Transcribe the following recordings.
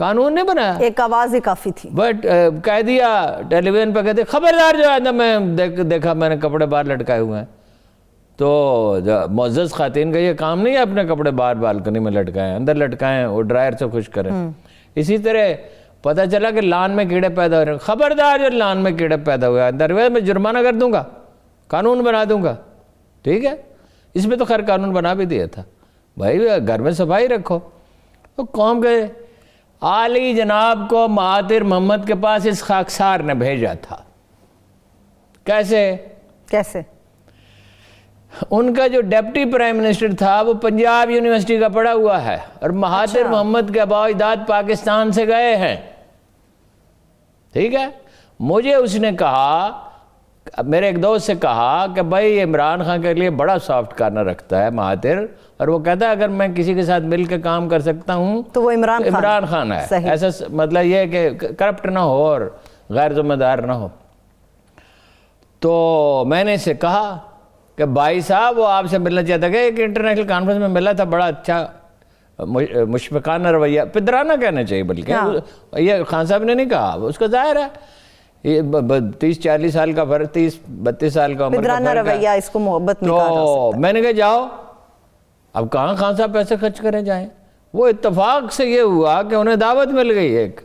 قانون نہیں بنایا, ایک آواز ہی کافی تھی. بٹ کہہ دیا ٹیلی ویژن پہ, کہتے خبردار جو آئندہ میں دیکھا میں نے کپڑے باہر لٹکائے ہوئے ہیں. تو معزز خواتین کا یہ کام نہیں ہے اپنے کپڑے باہر بالکنی میں لٹکائیں, اندر لٹکائیں, وہ ڈرائر سے خشک کریں. اسی طرح پتہ چلا کہ لان میں کیڑے پیدا ہو رہے ہیں, خبردار جو لان میں کیڑے پیدا ہوئے ہیں درویز میں جرمانہ کر دوں گا, قانون بنا دوں گا. ٹھیک ہے, اس میں تو خیر قانون بنا بھی دیا تھا, بھائی گھر میں صفائی رکھو. تو قوم کے عالی جناب کو مہاتیر محمد کے پاس اس خاکسار نے بھیجا تھا. کیسے؟ ان کا جو ڈیپٹی پرائم منسٹر تھا وہ پنجاب یونیورسٹی کا پڑھا ہوا ہے, اور مہاتیر محمد کے آباء و اجداد پاکستان سے گئے ہیں. ٹھیک ہے, مجھے اس نے کہا, میرے ایک دوست سے کہا کہ بھائی عمران خان کے لیے بڑا سافٹ کارنر رکھتا ہے مہاتیر, اور وہ کہتا ہے اگر میں کسی کے ساتھ مل کے کام کر سکتا ہوں تو وہ عمران خان ہے. ایسا مطلب یہ ہے کہ کرپٹ نہ ہو اور غیر ذمہ دار نہ ہو. تو میں نے اس سے کہا کہ بھائی صاحب وہ آپ سے ملنا چاہتا کہ ایک انٹرنیشنل کانفرنس میں ملا تھا, بڑا اچھا مشفقانہ رویہ, پدرانہ کہنا چاہیے بلکہ, یہ خان صاحب نے نہیں کہا, اس کا ظاہر ہے یہ 30-40 سال کا فرق, 30-32 سال کا عمر کا پدرانہ فرق رویہ, اس کو محبت میں کہا جا سکتا ہے. تو میں نے کہا جاؤ, اب کہاں خان صاحب پیسے خرچ کریں جائیں. وہ اتفاق سے یہ ہوا کہ انہیں دعوت مل گئی ایک,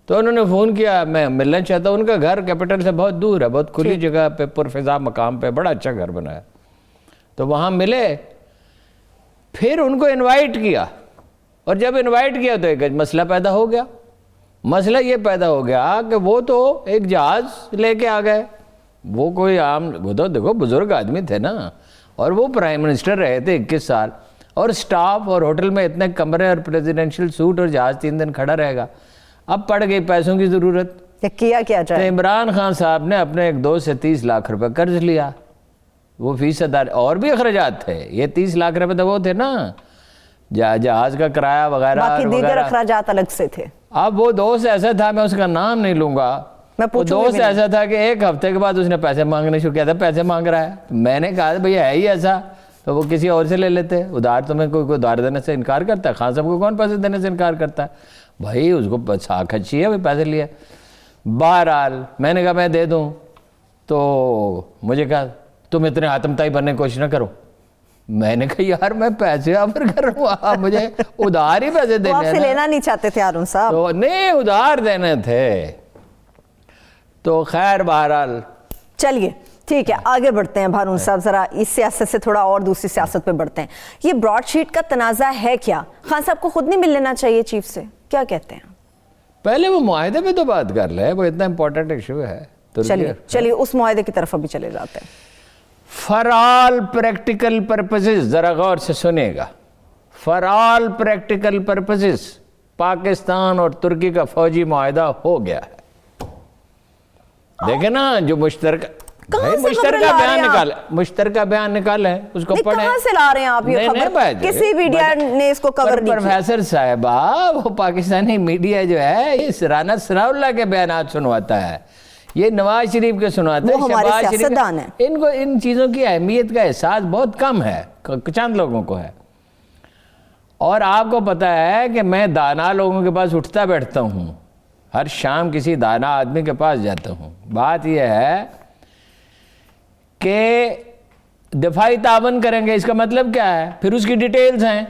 تو انہوں نے فون کیا میں ملنا چاہتا ہوں. ان کا گھر کیپٹل سے بہت دور ہے, بہت کھلی جگہ پہ, پرفضا مقام پہ, بڑا اچھا گھر بنا ہے. تو وہاں ملے, پھر ان کو انوائٹ کیا, اور جب انوائٹ کیا تو ایک مسئلہ پیدا ہو گیا. مسئلہ یہ پیدا ہو گیا کہ وہ تو ایک جہاز لے کے آ گئے, وہ کوئی عام, وہ تو دیکھو بزرگ آدمی تھے نا, اور وہ پرائم منسٹر رہے تھے 21 سال, اور سٹاف اور ہوٹل میں اتنے کمرے اور پریزیڈنشل سوٹ, اور جہاز 3 دن کھڑا رہے گا. اب پڑ گئی پیسوں کی ضرورت, کیا جائے. تو عمران خان صاحب نے اپنے ایک دوست سے 30 لاکھ روپے قرض لیا. وہ فیصد اور بھی اخراجات تھے, یہ 30 لاکھ روپے تو وہ تھے نا جہاز کا کرایہ وغیرہ, باقی دیگر اخراجات الگ سے تھے. اب وہ دوست ایسا تھا, میں اس کا نام نہیں لوں گا, وہ دوست ایسا تھا کہ ایک ہفتے کے بعد اس نے پیسے مانگنے شروع کیا تھا, پیسے مانگ رہا ہے. میں نے کہا بھئی ہے ہی ایسا, تو وہ کسی اور سے لے لیتے ادھار. تمہیں کوئی ادھار دینے سے انکار کرتا ہے؟ خان صاحب کو کون پیسے دینے سے انکار کرتا ہے بھائی, اس کو ساکھ اچھی ہے بھائی, پیسے لیے. بہرحال میں نے کہا میں دے دوں, تو مجھے کہا تم اتنے آتم تائی بننے کی کوشش نہ کرو. میں نے کہا یار میں پیسے آفر کر رہا ہوں, مجھے ادھار ہی پیسے دینے ہیں. آپ سے لینا نہیں چاہتے تھے ہارون صاحب؟ تو نہیں, ادھار دینے تھے. تو خیر بہرحال چلیے ٹھیک ہے, آگے بڑھتے ہیں ہارون صاحب, ذرا اس سیاست سے تھوڑا اور دوسری سیاست پہ بڑھتے ہیں. یہ براڈ شیٹ کا تنازع ہے کیا؟ خان صاحب کو خود نہیں مل لینا چاہیے چیف سے, کیا کہتے ہیں؟ پہلے وہ معاہدے پہ تو بات کر لے, وہ اتنا امپورٹنٹ ایشو ہے. چلیے اس معاہدے کی طرف ابھی چلے جاتے ہیں. فار آل پریکٹیکل پرپسز, ذرا غور سے سنیے گا, for all practical purposes Pakistan اور ترکی کا فوجی معاہدہ ہو گیا ہے. دیکھیں نا جو مشترکہ بیان نکالے, اس کو پڑھیں. کہاں سے لا رہے ہیں آپ یہ خبر؟ کسی میڈیا نے اس کو کور نہیں کیا. پروفیسر صاحبہ, وہ پاکستانی میڈیا جو ہے یہ رانا ثناء اللہ کے بیانات سنواتا ہے, یہ نواز شریف کے سناتے ہیں, شہباز شریف. ان کو ان چیزوں کی اہمیت کا احساس بہت کم ہے, چند لوگوں کو ہے. اور آپ کو پتہ ہے کہ میں دانا لوگوں کے پاس اٹھتا بیٹھتا ہوں, ہر شام کسی دانا آدمی کے پاس جاتا ہوں. بات یہ ہے کہ دفاعی تعاون کریں گے, اس کا مطلب کیا ہے؟ پھر اس کی ڈیٹیلز ہیں.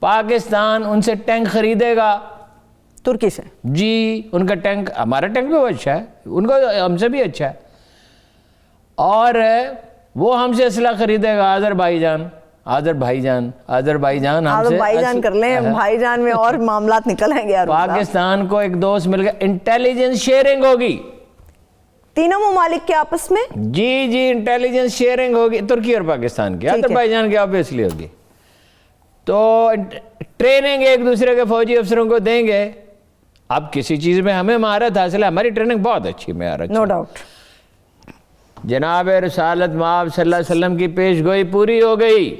پاکستان ان سے ٹینک خریدے گا ترکی سے. جی, ان کا ٹینک, ہمارا ٹینک بھی وہ اچھا ہے, ان کو ہم سے بھی اچھا ہے, اور وہ ہم سے اسلحہ خریدے گا. آذربائی جان کر لیں, بھائی جان میں اور معاملات نکل آئیں گے. پاکستان کو ایک دوست مل گیا, انٹیلیجنس شیئرنگ ہوگی تینوں ممالک کے آپس میں. جی انٹیلیجنس شیئرنگ ہوگی, ترکی اور پاکستان کی. آذربائی جان کی آبویسلی ہوگی. تو ٹریننگ ایک دوسرے کے فوجی افسروں کو دیں گے. اب کسی چیز میں ہمیں مہارت حاصل ہے, ہماری ٹریننگ بہت اچھی معیار ہے, نو ڈاؤٹ. جناب رسالت مآب صلی اللہ علیہ وسلم کی پیش گوئی پوری ہو گئی.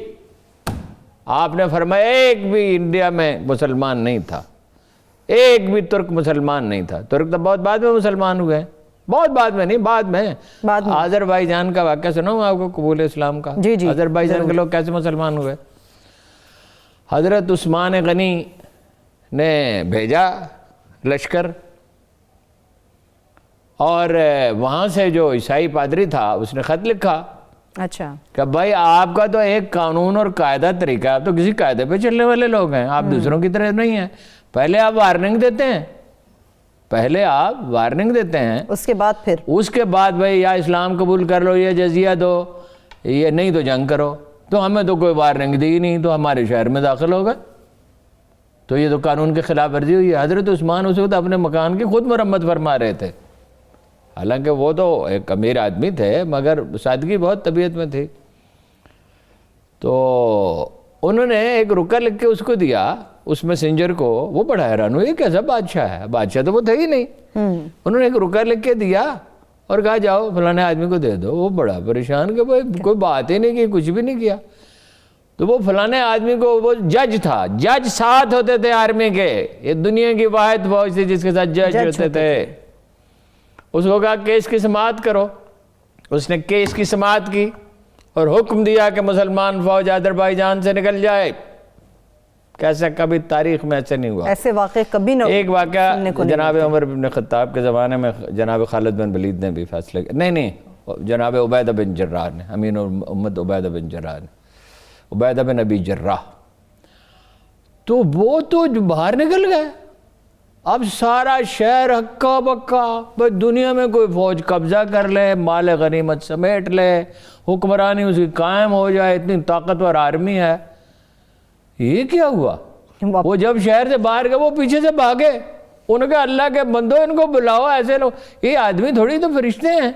آپ نے فرمایا ایک بھی انڈیا میں مسلمان نہیں تھا, ایک بھی ترک مسلمان نہیں تھا. ترک تو بہت بعد میں مسلمان ہوئے, بہت بعد میں نہیں, بعد میں. آذربائی جان کا واقعہ سناؤں آپ کو, قبول اسلام کا. آذربائی جان کے لوگ کیسے مسلمان ہوئے؟ حضرت عثمان غنی نے بھیجا لشکر، اور وہاں سے جو عیسائی پادری تھا اس نے خط لکھا اچھا کہ بھائی آپ کا تو ایک قانون اور قاعدہ طریقہ، آپ تو کسی قاعدے پہ چلنے والے لوگ ہیں، آپ دوسروں کی طرح نہیں ہیں. پہلے آپ وارننگ دیتے ہیں، اس کے بعد بھائی یا اسلام قبول کر لو یا جزیہ دو، یہ نہیں تو جنگ کرو. تو ہمیں تو کوئی وارننگ دی نہیں، تو ہمارے شہر میں داخل ہو گئے، تو یہ تو قانون کی خلاف ورزی ہوئی. حضرت عثمان اس وقت اپنے مکان کی خود مرمت فرما رہے تھے، حالانکہ وہ تو ایک امیر آدمی تھے مگر سادگی بہت طبیعت میں تھی. تو انہوں نے ایک رکا لکھ کے اس کو دیا، اس میسنجر کو. وہ بڑا حیران ہوئی، یہ کیسا بادشاہ ہے، بادشاہ تو وہ تھے ہی نہیں. انہوں نے ایک رکا لکھ کے دیا اور کہا جاؤ فلانے آدمی کو دے دو. وہ بڑا پریشان کہ بھائی کوئی بات ہی نہیں کی، کچھ بھی نہیں کیا. تو وہ فلانے آدمی کو، وہ جج تھا، جج 7 ہوتے تھے آرمی کے، یہ دنیا کی واحد فوج تھی جس کے ساتھ جج ہوتے تھے. اس کو کہا کیس کی سماعت کرو. اس نے کیس کی سماعت کی اور حکم دیا کہ مسلمان فوج آذربائیجان سے نکل جائے. کیسا کبھی تاریخ میں ایسے نہیں ہوا. ایسے واقعے کبھی نہ. ایک واقعہ جناب عمر بن خطاب کے زمانے میں جناب خالد بن ولید نے بھی فیصلے نہیں جناب عبیدہ بن جراح نے، امین امت عبیدہ بن جراح نے، عبیدہ بن ابی جراح. تو وہ تو باہر نکل گئے. اب سارا شہر ہکا بکا، بھائی دنیا میں کوئی فوج قبضہ کر لے، مال غنیمت سمیٹ لے، حکمرانی اس کی قائم ہو جائے، اتنی طاقتور آرمی ہے. یہ کیا ہوا؟ وہ جب شہر سے باہر گئے وہ پیچھے سے بھاگے. انہوں نے کہا اللہ کے بندو ان کو بلاؤ، ایسے لوگ، یہ آدمی تھوڑی تو فرشتے ہیں.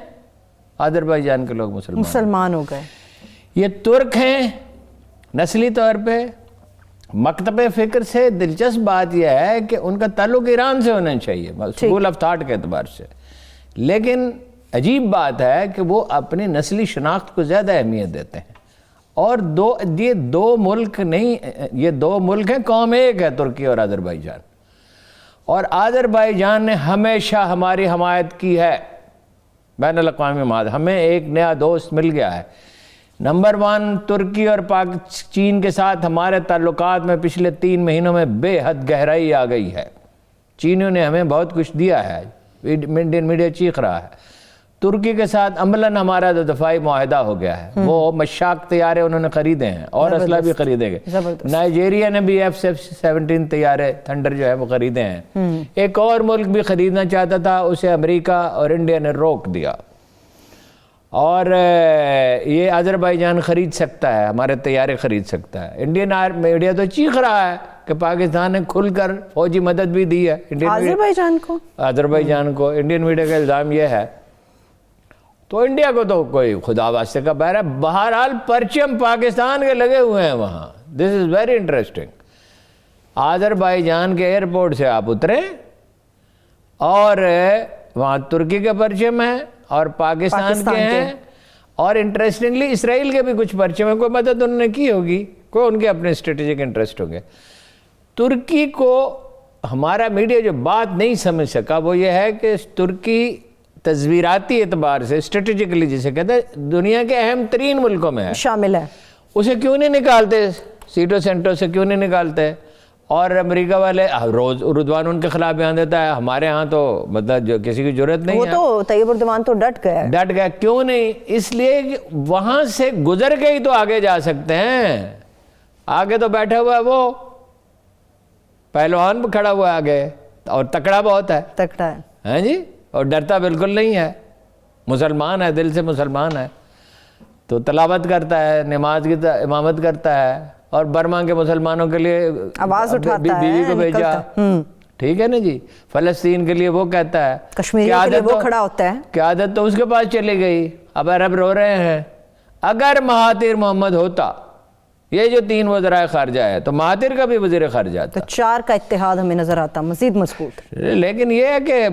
آذربائیجان کے لوگ مسلمان ہو گئے. یہ ترک ہیں نسلی طور پہ. مکتب فکر سے دلچسپ بات یہ ہے کہ ان کا تعلق ایران سے ہونا چاہیے، اسکول آف تھاٹ کے اعتبار سے. لیکن عجیب بات ہے کہ وہ اپنی نسلی شناخت کو زیادہ اہمیت دیتے ہیں. اور یہ دو ملک نہیں، یہ 2 ملک ہیں، قوم ایک ہے، ترکی اور آذربائیجان. اور آذربائیجان نے ہمیشہ ہماری حمایت کی ہے بین الاقوامی معاہدے. ہمیں ایک نیا دوست مل گیا ہے. نمبر 1 ترکی اور چین کے ساتھ ہمارے تعلقات میں پچھلے 3 مہینوں میں بے حد گہرائی آ گئی ہے. چینیوں نے ہمیں بہت کچھ دیا ہے، انڈین میڈیا چیخ رہا ہے. ترکی کے ساتھ عملاً ہمارا دفاعی معاہدہ ہو گیا ہے. وہ مشاق طیارے انہوں نے خریدے ہیں اور اسلحہ بھی خریدیں گے. نائجیریا نے بھی F-17 طیارے تھنڈر جو ہے وہ خریدے ہیں. ایک اور ملک بھی خریدنا چاہتا تھا، اسے امریکہ اور انڈیا نے روک دیا. اور یہ آذربائیجان خرید سکتا ہے، ہمارے طیارے خرید سکتا ہے. انڈین میڈیا تو چیخ رہا ہے کہ پاکستان نے کھل کر فوجی مدد بھی دی ہے آذربائیجان کو. انڈین میڈیا کا الزام یہ ہے. تو انڈیا کو تو کوئی خدا واسطے کا بہر ہے. بہرحال پرچم پاکستان کے لگے ہوئے ہیں وہاں. دس از ویری انٹرسٹنگ. آذربائیجان کے ایئرپورٹ سے آپ اتریں اور وہاں ترکی کے پرچم ہیں اور پاکستان کے ہیں، اور انٹرسٹنگلی اسرائیل کے بھی کچھ پرچم ہیں. کوئی مدد انہوں نے کی ہوگی، کوئی ان کے اپنے اسٹریٹجک انٹرسٹ ہوں گے. ترکی کو ہمارا میڈیا جو بات نہیں سمجھ سکا وہ یہ ہے کہ ترکی تصویراتی اعتبار سے اسٹریٹجکلی جسے کہتے ہیں دنیا کے اہم ترین ملکوں میں شامل ہے. اسے کیوں نہیں نکالتے، سیٹو سینٹو سے کیوں نہیں نکالتے؟ اور امریکہ والے روز اردوان ان کے خلاف بیان دیتا ہے. ہمارے ہاں تو مطلب جو کسی کی ضرورت نہیں ہے. وہ تو طیب اردوان تو ڈٹ گیا. کیوں نہیں؟ اس لیے کہ وہاں سے گزر کے ہی تو آگے جا سکتے ہیں. آگے تو بیٹھا ہوا ہے وہ پہلوان کھڑا ہوا ہے آگے، اور تکڑا بہت ہے. تکڑا ہے ہاں جی، اور ڈرتا بالکل نہیں ہے. مسلمان ہے، دل سے مسلمان ہے. تو تلاوت کرتا ہے، نماز کی امامت کرتا ہے، اور برما کے مسلمانوں کے لیے آواز اٹھاتا ہے، بیوی کو بھیجا. ٹھیک ہے نا جی. فلسطین کے لیے وہ کہتا ہے، کشمیریوں کے لیے وہ کھڑا ہوتا ہے. قیادت تو اس کے پاس چلی گئی. اب عرب رو رہے ہیں. اگر مہاتیر محمد ہوتا، یہ جو 3 وزرائے خارجہ ہے، تو مہاتیر کا بھی وزیر خارجہ تھا. تو 4 کا اتحاد ہمیں نظر آتا مزید مضبوط. لیکن یہ ہے کہ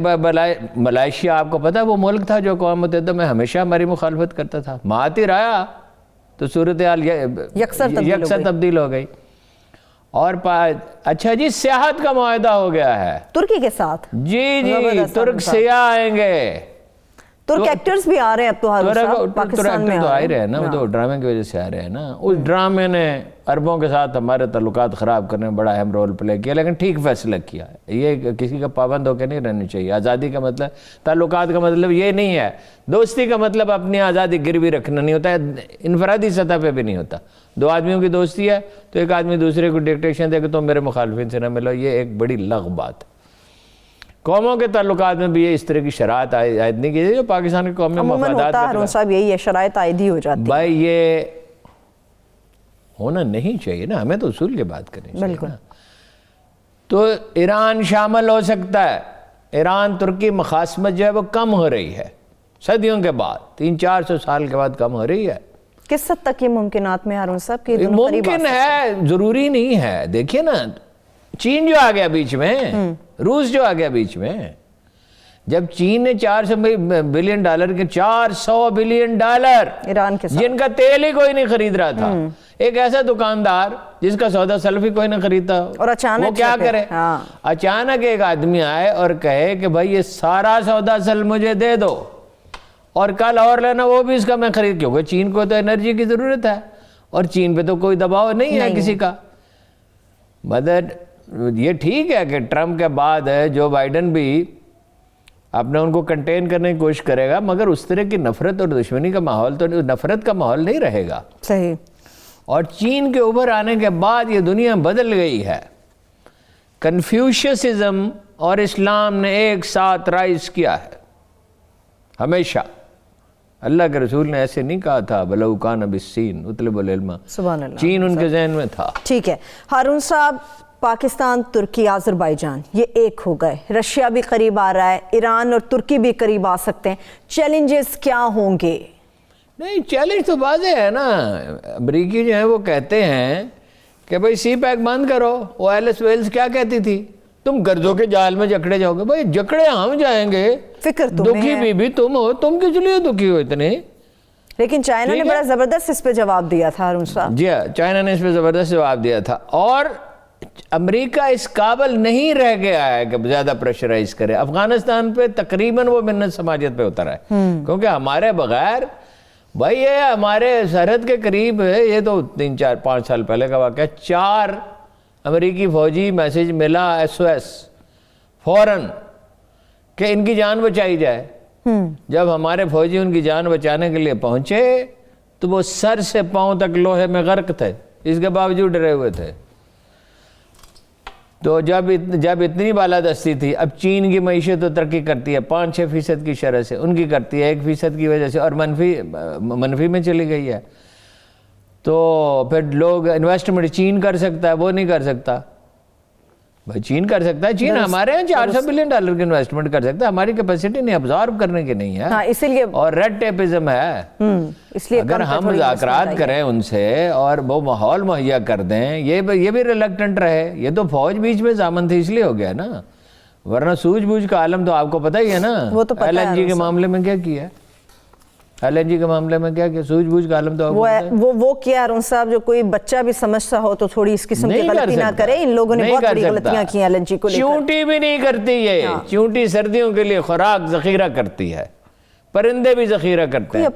ملائیشیا آپ کو پتا وہ ملک تھا جو اقوام متحدہ میں ہمیشہ ہماری مخالفت کرتا تھا. مہاتیر آیا تو صورتحال یکسر تبدیل ہو گئی. اور اچھا جی، سیاحت کا معاہدہ ہو گیا ہے ترکی کے ساتھ. جی ترک سیاح آئیں گے. ترک ایکٹرز بھی آ رہے ہیں اب تو ہارون صاحب پاکستان میں تو آ ہی رہے ہیں نا, وہ تو ڈرامے کی وجہ سے آ رہے ہیں نا. اس ڈرامے نے عربوں کے ساتھ ہمارے تعلقات خراب کرنے میں بڑا اہم رول پلے کیا, لیکن ٹھیک فیصلہ کیا. یہ کسی کا پابند ہو کے نہیں رہنی چاہیے. آزادی کا مطلب, تعلقات کا مطلب یہ نہیں ہے, دوستی کا مطلب اپنی آزادی گروی رکھنا نہیں ہوتا ہے, انفرادی سطح پہ بھی نہیں ہوتا. دو آدمیوں کی دوستی ہے تو ایک آدمی دوسرے کو ڈکٹیشن دے کہ تم میرے مخالفین سے نہ ملو, یہ ایک بڑی لغ بات. قوموں کے تعلقات میں بھی یہ اس طرح کی شرائط عائد نہیں کی جائے جو پاکستان کے قومی مفادات ہوتا ہے صاحب, یہی ہے شرائط عائد ہی ہو جاتی ہے. بھائی یہ ہونا نہیں چاہیے نا, ہمیں تو اصول کی بات کرنی چاہیے. بالکل. تو ایران شامل ہو سکتا ہے. ایران ترکی مخاصمت جو ہے وہ کم ہو رہی ہے صدیوں کے بعد, 300-400 سال کے بعد کم ہو رہی ہے. کس حد تک یہ ممکنات میں ہارون صاحب کی ممکن ہے, ضروری نہیں ہے. دیکھیے نا, چین جو آ گیا بیچ میں, روس جو آ گیا بیچ میں, جب چین نے $400 بلین کے $400 بلین ایران کے ساتھ, جن کا تیل ہی کوئی نہیں خرید رہا تھا, ایک ایسا دکاندار جس کا سودا سلف ہی کوئی نہیں خریدتا, اور اچانک وہ کیا کرے؟ اچانک ایک آدمی آئے اور کہے کہ بھائی یہ سارا سودا سلف مجھے دے دو اور کل اور لینا وہ بھی اس کا میں خرید, کیونکہ چین کو تو انرجی کی ضرورت ہے اور چین پہ تو کوئی دباؤ نہیں ہے کسی کا. مدد یہ ٹھیک ہے کہ ٹرمپ کے بعد جو بائیڈن بھی اپنے ان کو کنٹین کرنے کی کوشش کرے گا, مگر اس طرح کی نفرت اور دشمنی کا ماحول تو نفرت کا ماحول نہیں رہے گا. صحیح. اور چین کے اوپر آنے کے بعد یہ دنیا بدل گئی ہے. کنفیوشسزم اور اسلام نے ایک ساتھ رائز کیا ہے ہمیشہ. اللہ کے رسول نے ایسے نہیں کہا تھا بلو کان بالصین اطلبوا العلم, سبحان اللہ, چین ان کے ذہن میں تھا. ٹھیک ہے ہارون صاحب, پاکستان, ترکی, آذربائیجان یہ ایک ہو گئے, رشیا بھی قریب آ رہا ہے, ایران اور ترکی بھی قریب آ سکتے ہیں. چیلنجز کیا ہوں گے؟ نہیں, چیلنج تو واضح ہے نا. امریکی جو ہیں وہ کہتے ہیں کہ بھئی سی پیک بند کرو. وہ ایلس ویلز کیا کہتی تھی, تم گردوں کے جال میں جکڑے جاؤ گے. بھئی جکڑے ہم جائیں گے, فکر دکھی بھی تم ہو, تم کس لیے دکھی ہو اتنے؟ لیکن چائنا نے بڑا زبردست اس پہ جواب دیا تھا ہارون صاحب. جی ہاں, چائنا نے اس پہ زبردست جواب دیا تھا, اور امریکہ اس قابل نہیں رہ گیا ہے کہ زیادہ پریشرائز کرے. افغانستان پہ تقریباً وہ منت سماجت پہ اترا ہے, کیونکہ ہمارے بغیر, بھائی یہ ہمارے سرحد کے قریب ہے, یہ تو 3-4-5 سال پہلے کا واقعہ, 4 امریکی فوجی میسیج ملا SOS فوراً کہ ان کی جان بچائی جائے. جب ہمارے فوجی ان کی جان بچانے کے لیے پہنچے تو وہ سر سے پاؤں تک لوہے میں غرق تھے, اس کے باوجود ڈرے ہوئے تھے. تو جب اتنی بالادستی تھی, اب چین کی معیشت تو ترقی کرتی ہے 5-6% کی شرح سے, ان کی کرتی ہے 1% کی وجہ سے, اور منفی میں چلی گئی ہے. تو پھر لوگ انویسٹمنٹ چین کر سکتا ہے, وہ نہیں کر سکتا. بھائی چین کر سکتا ہے, چین ہمارے ہیں $400 بلین کی انویسٹمنٹ کر سکتا ہے, ہماری کیپیسٹی نہیں ابزارب کرنے کی نہیں ہے, اسی لیے, اور ریڈ ٹیپزم ہے. اس لیے اگر ہم مذاکرات کریں ان سے اور وہ ماحول مہیا کر دیں, یہ بھی ریلیکٹنٹ رہے. یہ تو فوج بیچ میں ضامن تھی اس لیے ہو گیا نا, ورنہ سوجھ بوجھ کا عالم تو آپ کو پتہ ہی ہے نا. LNG کے معاملے میں کیا کیا ہے, LNG کے معاملے میں کیا کیا, سوجھ بوجھ کا عالم تو وہ کیا ہارون صاحب, جو کوئی بچہ بھی سمجھتا ہو تو تھوڑی اس قسم کی غلطی نہ کرے. ان لوگوں نے بہت بڑی غلطیاں کی LNG کو لے کر. چونٹی بھی نہیں کرتی یہ, چونٹی سردیوں کے لیے خوراک ذخیرہ کرتی ہے, پرندے بھی ذخیرہ کرتے ہیں.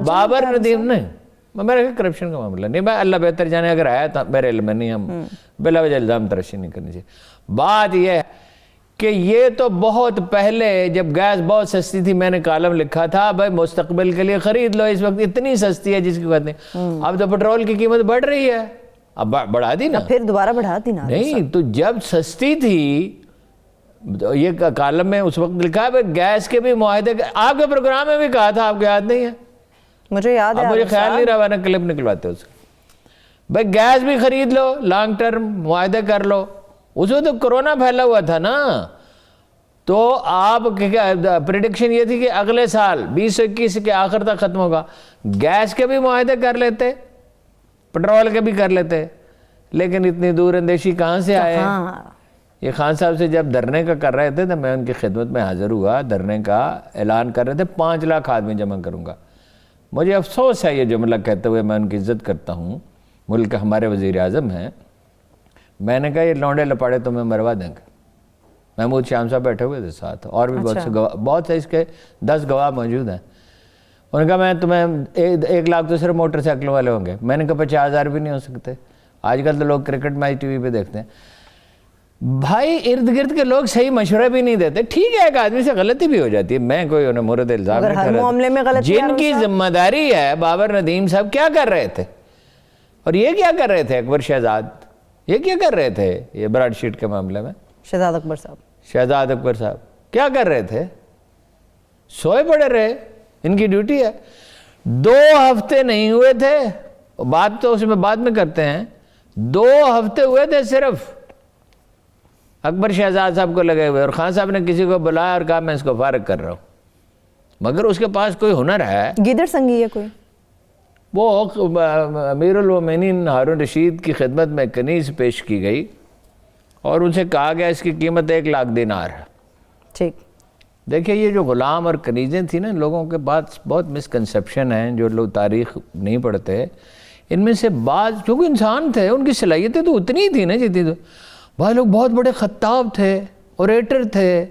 بابر ندیم نے, میرا کرپشن کا معاملہ نہیں, اللہ بہتر جانے, اگر آیا تو میرے علم میں نہیں, ہم بلا وجہ الزام تراشی نہیں کرنی چاہیے. بات یہ ہے کہ یہ تو بہت پہلے جب گیس بہت سستی تھی میں نے کالم لکھا تھا بھائی مستقبل کے لیے خرید لو, اس وقت اتنی سستی ہے جس کی بات نہیں. اب تو پٹرول کی قیمت بڑھ رہی ہے, اب بڑھا دی نا, پھر دوبارہ بڑھا دی نا. نہیں تو جب سستی تھی, یہ کالم میں اس وقت لکھا ہے بھائی گیس کے بھی معاہدے, آپ کے پروگرام میں بھی کہا تھا, آپ کو یاد نہیں ہے؟ مجھے یاد ہے, مجھے خیال نہیں رہا, ورنہ کلپ نکلواتے اس بھائی گیس بھی خرید لو, لانگ ٹرم معاہدے کر لو. اس میں تو کرونا پھیلا ہوا تھا نا, تو آپ پریڈکشن یہ تھی کہ اگلے سال 2021 کے آخر تک ختم ہوگا. گیس کے بھی معاہدے کر لیتے, پٹرول کے بھی کر لیتے, لیکن اتنی دور اندیشی کہاں سے آئے؟ یہ خان صاحب سے جب دھرنے کا کر رہے تھے تو میں ان کی خدمت میں حاضر ہوا, دھرنے کا اعلان کر رہے تھے 5 لاکھ آدمی جمع کروں گا. مجھے افسوس ہے یہ جملہ کہتے ہوئے, میں ان کی عزت کرتا ہوں, ملک کے ہمارے وزیر اعظم ہیں, میں نے کہا یہ لونڈے لپاڑے تمہیں مروا دیں گے, محمود شام صاحب بیٹھے ہوئے تھے ساتھ, اور بھی بہت سے گواہ, بہت سے اس کے 10 گواہ موجود ہیں. انہوں نے کہا میں تمہیں 1 لاکھ تو صرف موٹر سائیکلوں والے ہوں گے. میں نے کہا 50,000 بھی نہیں ہو سکتے. آج کل تو لوگ کرکٹ میچ ٹی وی پہ دیکھتے ہیں. بھائی ارد گرد کے لوگ صحیح مشورہ بھی نہیں دیتے. ٹھیک ہے ایک آدمی سے غلطی بھی ہو جاتی ہے, میں کوئی انہیں مورد الزام نہیں کر رہا. جن کی ذمہ داری ہے, بابر ندیم صاحب کیا کر رہے تھے, اور یہ کیا کر رہے تھے اکبر شہزاد, یہ کیا کر رہے تھے یہ براڈ شیٹ کے معاملے میں؟ شہزاد اکبر صاحب کیا کر رہے تھے؟ سوئے پڑے رہے, ان کی ڈیوٹی ہے. 2 ہفتے نہیں ہوئے تھے, بات تو اس میں بعد میں کرتے ہیں, 2 ہفتے ہوئے تھے صرف اکبر شہزاد صاحب کو لگے ہوئے, اور خان صاحب نے کسی کو بلایا اور کہا میں اس کو فارغ کر رہا ہوں. مگر اس کے پاس کوئی ہنر ہے, گیدڑ سنگی ہے کوئی. وہ امیر المومنین ہارون رشید کی خدمت میں کنیز پیش کی گئی اور ان سے کہا گیا اس کی قیمت 1 لاکھ دینار ہے. ٹھیک. دیکھیں یہ جو غلام اور کنیزیں تھیں نا, لوگوں کے پاس بہت مسکنسیپشن ہیں, جو لوگ تاریخ نہیں پڑھتے. ان میں سے بعض چونکہ انسان تھے, ان کی صلاحیتیں تو اتنی ہی تھیں نا جتنی تو. بعض لوگ بہت بڑے خطاب تھے, اوریٹر تھے,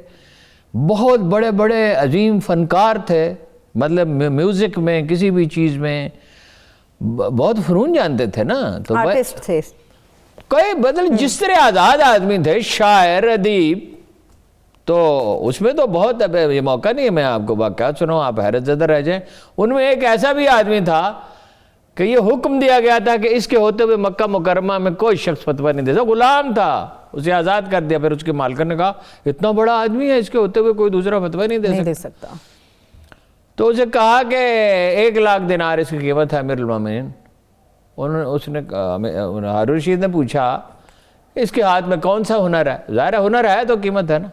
بہت بڑے بڑے عظیم فنکار تھے, مطلب میوزک میں کسی بھی چیز میں بہت فنون جانتے تھے نا. تو آرٹسٹ تھے کئی بدل جس طرح آزاد آدمی تھے, شاعر, ادیب, تو اس میں تو بہت, اب یہ موقع نہیں ہے میں آپ کو واقعات سناؤں, آپ حیرت زدہ رہ جائیں. ان میں ایک ایسا بھی آدمی تھا کہ یہ حکم دیا گیا تھا کہ اس کے ہوتے ہوئے مکہ مکرمہ میں کوئی شخص فتویٰ نہیں دے سکتا. غلام تھا, اسے آزاد کر دیا. پھر اس کے مالکن نے کہا اتنا بڑا آدمی ہے, اس کے ہوتے ہوئے کوئی دوسرا فتویٰ نہیں دے سکتا. تو اسے کہا کہ 1 لاکھ دینار اس کی قیمت ہے امیر المومنین. اس نے ہارون رشید نے پوچھا اس کے ہاتھ میں کون سا ہنر ہے؟ ظاہر ہنر ہے تو قیمت ہے نا.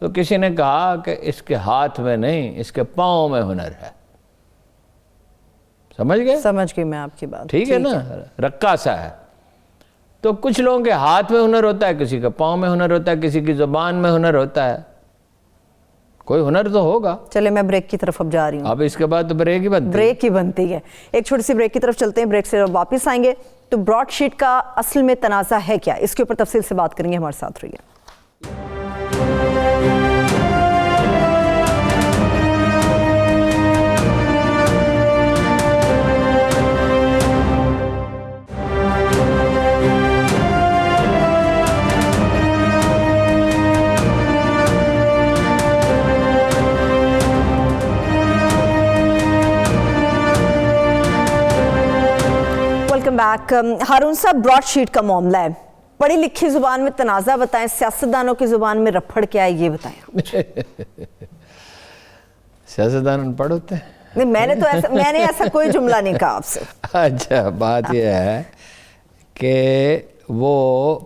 تو کسی نے کہا کہ اس کے ہاتھ میں نہیں, اس کے پاؤں میں ہنر ہے. سمجھ گئے میں آپ کی بات. ٹھیک ہے نا, رقاصہ ہے. تو کچھ لوگوں کے ہاتھ میں ہنر ہوتا ہے, کسی کے پاؤں میں ہنر ہوتا ہے, کسی کی زبان میں ہنر ہوتا ہے. کوئی ہنر تو ہوگا. چلے میں بریک کی طرف اب جا رہی ہوں. اب اس کے بعد تو بریک ہی بنتی ہے. ایک چھوٹی سی بریک کی طرف چلتے ہیں, بریک سے واپس آئیں گے تو براڈ شیٹ کا اصل میں تنازع ہے کیا, اس کے اوپر تفصیل سے بات کریں گے. ہمارے ساتھ رہیے. بیک. ہارون صاحب, براڈ شیٹ کا معاملہ ہے, پڑھی لکھی زبان میں تنازع بتائیں, سیاستدانوں کی زبان میں رپھڑ کیا ہے یہ بتائیں. سیاستدان ان پڑھ ہوتے ہیں؟ نہیں, میں نے ایسا کوئی جملہ نہیں کہا آپ سے. اچھا, بات یہ ہے کہ وہ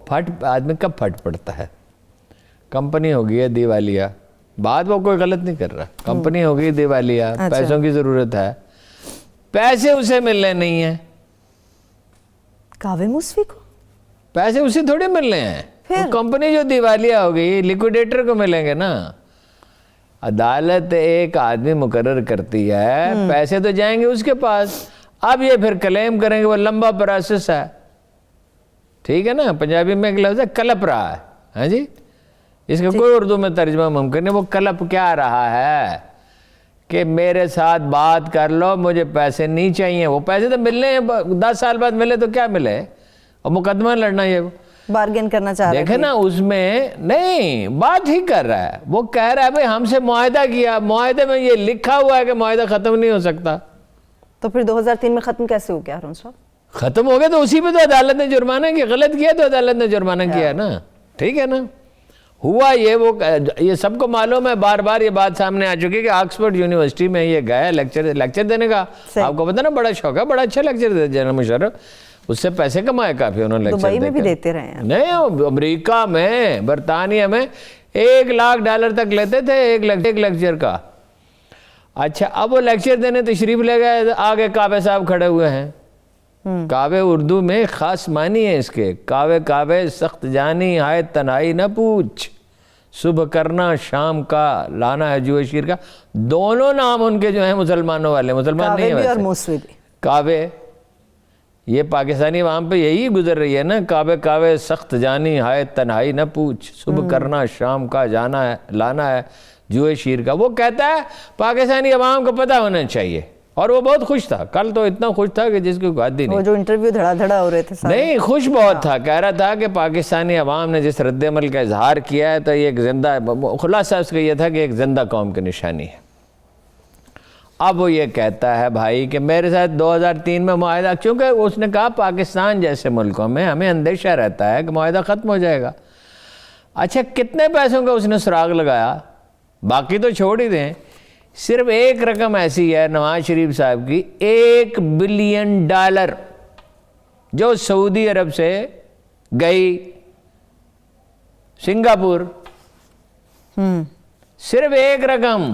آدمی کب پھٹ پڑتا ہے. کمپنی ہو گئی ہے دیوالیہ, بات وہ کوئی غلط نہیں کر رہا, کمپنی ہو گئی دیوالیہ, پیسوں کی ضرورت ہے, پیسے اسے ملنے نہیں ہیں. کاوے موسوی کو پیسے اسے تھوڑے ملنے ہیں. کمپنی جو دیوالیہ ہو گئی, لیکویڈیٹر کو ملیں گے نا. عدالت ایک آدمی مقرر کرتی ہے, پیسے تو جائیں گے اس کے پاس. اب یہ پھر کلیم کریں گے, وہ لمبا پروسیس ہے. ٹھیک ہے نا, پنجابی میں ایک لفظ ہے کلپ رہا ہے. ہاں جی, اس کا کوئی اردو میں ترجمہ ممکن نہیں. وہ کلپ کیا رہا ہے کہ میرے ساتھ بات کر لو, مجھے پیسے نہیں چاہیے. وہ پیسے تو ملنے ہیں, 10 سال بعد ملے تو کیا ملے, اور مقدمہ لڑنا, یہ بارگن کرنا چاہ رہا ہے. دیکھیں نا, اس میں نہیں بات ہی کر رہا ہے. وہ کہہ رہا ہے بھئی ہم سے معاہدہ کیا, معاہدے میں یہ لکھا ہوا ہے کہ معاہدہ ختم نہیں ہو سکتا. تو پھر 2003 میں ختم کیسے ہو گیا ہارون صاحب؟ ختم ہو گیا تو اسی پہ تو عدالت نے جرمانہ کیا. غلط کیا تو عدالت نے جرمانہ کیا نا. ٹھیک ہے نا. ہوا یہ سب کو معلوم ہے, بار بار یہ بات سامنے آ چکی کہ آکسفورڈ یونیورسٹی میں یہ گیا لیکچر دینے کا. آپ کو پتہ نا بڑا شوق ہے, بڑا اچھا لیکچر دیتے جنرل مشرف. اس سے پیسے کمائے کافی انہوں نے لیکچر دبئی میں بھی دیتے رہے ہیں. نہیں, امریکہ میں, برطانیہ میں $1,00,000 تک لیتے تھے ایک لیکچر کا. اچھا, اب وہ لیکچر دینے تشریف لے گئے, آگے کعبے صاحب کھڑے ہوئے ہیں. کعبے اردو میں خاص معنی ہے اس کے. کعبے سخت جانی ہائے تنہائی نہ پوچھ, صبح کرنا شام کا لانا ہے جو شیر کا. دونوں نام ان کے جو ہیں مسلمانوں والے, مسلمان نہیں ہیں ویسے. کعبے یہ پاکستانی عوام پہ یہی گزر رہی ہے نا، کعبے کعبے سخت جانی ہائے تنہائی نہ پوچھ، صبح کرنا شام کا جانا ہے لانا ہے جوئے شیر کا. وہ کہتا ہے پاکستانی عوام کو پتہ ہونا چاہیے، اور وہ بہت خوش تھا. کل تو اتنا خوش تھا کہ جس کی کوئی حد ہی نہیں. وہ جو انٹرویو دھڑا دھڑا ہو رہے تھے نہیں، خوش بہت تھا. کہہ رہا تھا کہ پاکستانی عوام نے جس رد عمل کا اظہار کیا ہے تو یہ ایک زندہ، خلاصہ اس کا یہ تھا کہ ایک زندہ قوم کی نشانی ہے. اب وہ یہ کہتا ہے بھائی کہ میرے ساتھ 2003 میں معاہدہ، چونکہ اس نے کہا پاکستان جیسے ملکوں میں ہمیں اندیشہ رہتا ہے کہ معاہدہ ختم ہو جائے گا. اچھا کتنے پیسوں کا اس نے سراغ لگایا؟ باقی تو چھوڑ ہی دیں، صرف ایک رقم ایسی ہے نواز شریف صاحب کی، $1 بلین جو سعودی عرب سے گئی سنگاپور. صرف ایک رقم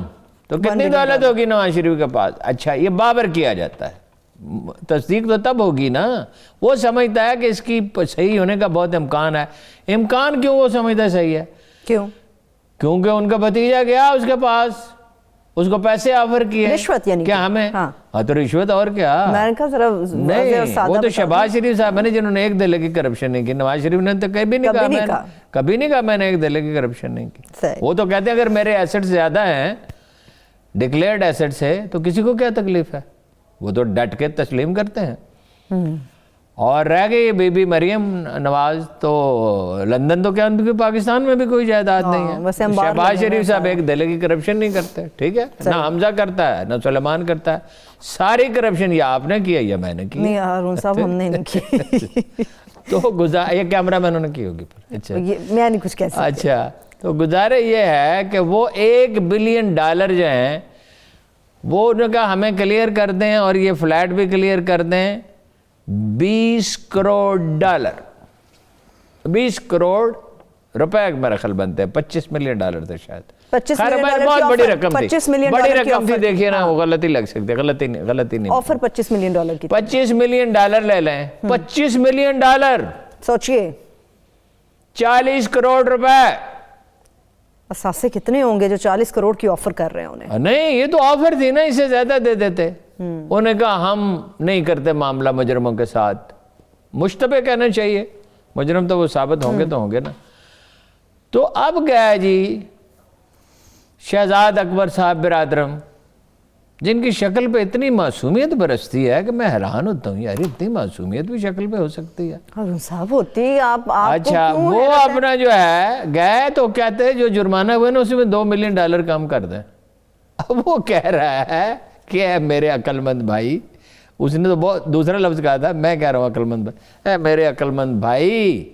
تو کتنی دولت ہوگی نواز شریف کے پاس؟ اچھا یہ بابر کیا جاتا ہے، تصدیق تو تب ہوگی نا. وہ سمجھتا ہے کہ اس کی صحیح ہونے کا بہت امکان ہے. امکان کیوں وہ سمجھتا ہے صحیح ہے؟ کیوں؟ کیونکہ ان کا بھتیجا گیا اس کے پاس، اس کو پیسے آفر کیے. رشوت یعنی کیا ہمیں؟ ہاں تو رشوت اور کیا. میں نے کہا ذرا نہیں، وہ تو شہباز شریف صاحب نے جنہوں نے ایک دلے کی کرپشن نہیں کی. نواز شریف نے تو کبھی نہیں کہا میں نے ایک دلے کی کرپشن نہیں کی. وہ تو کہتے ہیں اگر میرے ایسٹ زیادہ ہیں، ڈکلیئرڈ ایسٹس ہے، تو کسی کو کیا تکلیف ہے. وہ تو ڈٹ کے تسلیم کرتے ہیں. اور رہ گئی بی بی مریم نواز، تو لندن تو کیا ان کی پاکستان میں بھی کوئی جائیداد نہیں ہے. شہباز شریف صاحب ایک دلے کی کرپشن نہیں کرتے، ٹھیک ہے، نہ حمزہ کرتا ہے نہ سلیمان کرتا ہے. ساری کرپشن یا آپ نے کی یا میں نے کی. نہیں ہارون صاحب ہم نے نہیں کی. تو یہ کیمرہ مینوں نے کی ہوگی. اچھا میں نہیں کچھ کہہ سکتا. اچھا تو گزارے یہ ہے کہ وہ $1 بلین جو ہیں وہ انہوں نے کہا ہمیں کلیئر کر دیں، اور یہ فلیٹ بھی کلیئر کر دیں. $20 کروڑ 20 کروڑ روپے میرا خیال بنتے ہیں. $25 ملین تھے شاید. بہت بڑی رقم تھی، بڑی رقم تھی. دیکھیے نا، وہ غلطی لگ سکتی ہے، غلطی نہیں. آفر $25 ملین کی. $25 ملین لے لیں. $25 ملین سوچئے، 40 کروڑ روپے. اثاثے کتنے ہوں گے جو 40 کروڑ کی آفر کر رہے ہیں انہیں؟ نہیں، یہ تو آفر تھی نا، اسے زیادہ دے دیتے. انہوں نے کہا ہم نہیں کرتے معاملہ مجرموں کے ساتھ. مشتبہ کہنا چاہیے، مجرم تو وہ ثابت ہوں گے نا. تو اب گیا جی شہزاد اکبر صاحب برادرم، جن کی شکل پہ اتنی معصومیت برستی ہے کہ میں حیران ہوتا ہوں، یار اتنی معصومیت بھی شکل پہ ہو سکتی ہے. صاحب ہوتی آپ. اچھا وہ اپنا جو ہے گئے تو کہتے ہیں جو جرمانہ ہوئے نا اسی میں $2 ملین کم کر دیں. اب وہ کہہ رہا ہے کہ اے میرے عقل مند بھائی، اس نے تو بہت دوسرا لفظ کہا تھا، میں کہہ رہا ہوں عقل مند بھائی. اے میرے عقل مند بھائی،